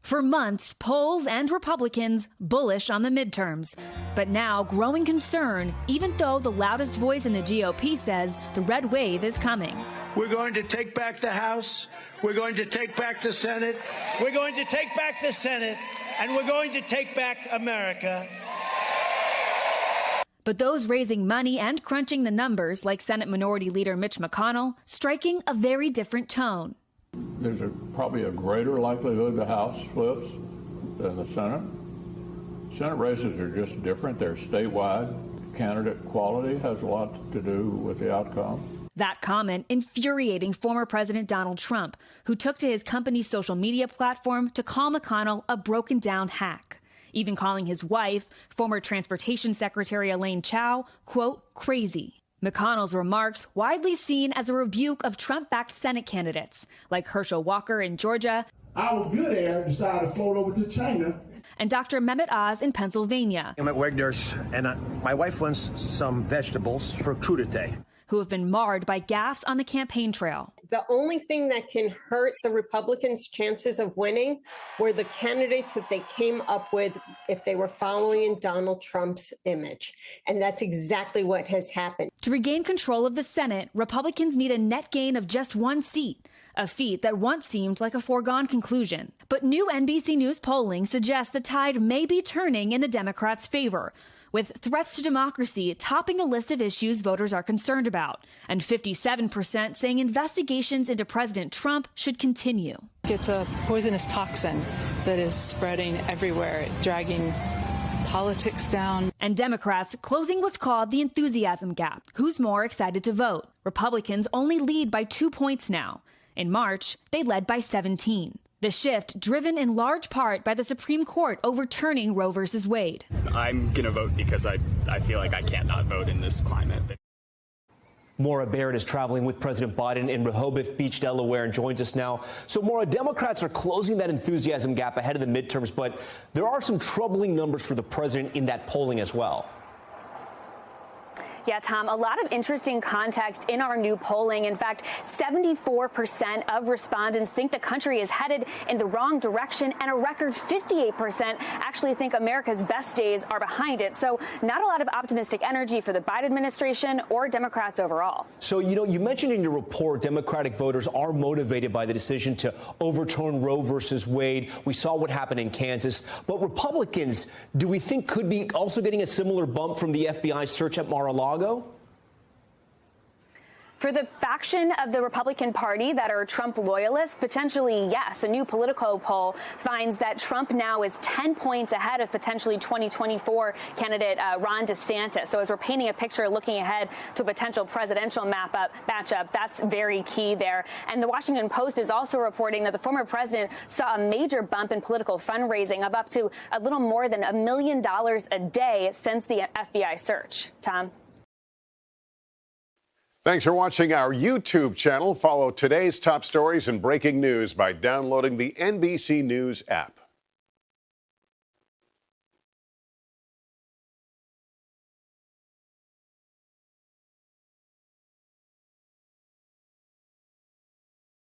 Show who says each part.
Speaker 1: For months, polls and Republicans bullish on the midterms. But now, growing concern, even though the loudest voice in the GOP says the red wave is coming.
Speaker 2: We're going to take back the House. We're going to take back the Senate. We're going to take back the Senate. And we're going to take back America.
Speaker 1: But those raising money and crunching the numbers, like Senate Minority Leader Mitch McConnell, striking a very different tone.
Speaker 3: There's probably a greater likelihood the House flips than the Senate. Senate races are just different. They're statewide. Candidate quality has a lot to do with the outcome.
Speaker 1: That comment infuriating former President Donald Trump, who took to his company's social media platform to call McConnell a broken-down hack, even calling his wife, former Transportation Secretary Elaine Chao, quote, crazy. McConnell's remarks widely seen as a rebuke of Trump-backed Senate candidates like Herschel Walker in Georgia.
Speaker 4: I was good air, decided to float over to China.
Speaker 1: And Dr. Mehmet Oz in Pennsylvania.
Speaker 5: I'm at Wegner's, and my wife wants some vegetables for crudité.
Speaker 1: Who have been marred by gaffes on the campaign trail.
Speaker 6: The only thing that can hurt the Republicans' chances of winning were the candidates that they came up with if they were following in Donald Trump's image. And that's exactly what has happened.
Speaker 1: To regain control of the Senate, Republicans need a net gain of just one seat, a feat that once seemed like a foregone conclusion. But new NBC News polling suggests the tide may be turning in the Democrats' favor, with threats to democracy topping a list of issues voters are concerned about, and 57% saying investigations into President Trump should continue.
Speaker 7: It's a poisonous toxin that is spreading everywhere, dragging politics down.
Speaker 1: And Democrats closing what's called the enthusiasm gap. Who's more excited to vote? Republicans only lead by 2 points now. In March, they led by 17. The shift driven in large part by the Supreme Court overturning Roe v. Wade.
Speaker 8: I'm going to vote because I feel like I can't not vote in this climate.
Speaker 9: Maura Barrett is traveling with President Biden in Rehoboth Beach, Delaware, and joins us now. So, Maura, Democrats are closing that enthusiasm gap ahead of the midterms, but there are some troubling numbers for the president in that polling as well.
Speaker 10: Yeah, Tom, a lot of interesting context in our new polling. In fact, 74% of respondents think the country is headed in the wrong direction, and a record 58% actually think America's best days are behind it. So not a lot of optimistic energy for the Biden administration or Democrats overall.
Speaker 9: So, you mentioned in your report Democratic voters are motivated by the decision to overturn Roe versus Wade. We saw what happened in Kansas. But Republicans, do we think, could be also getting a similar bump from the FBI search at Mar-a-Lago?
Speaker 10: For the faction of the Republican Party that are Trump loyalists, potentially, yes. A new Politico poll finds that Trump now is 10 points ahead of potentially 2024 candidate Ron DeSantis. So as we're painting a picture looking ahead to a potential presidential matchup, that's very key there. And the Washington Post is also reporting that the former president saw a major bump in political fundraising of up to a little more than $1 million a day since the FBI search. Tom?
Speaker 11: Thanks for watching our YouTube channel. Follow today's top stories and breaking news by downloading the NBC News app.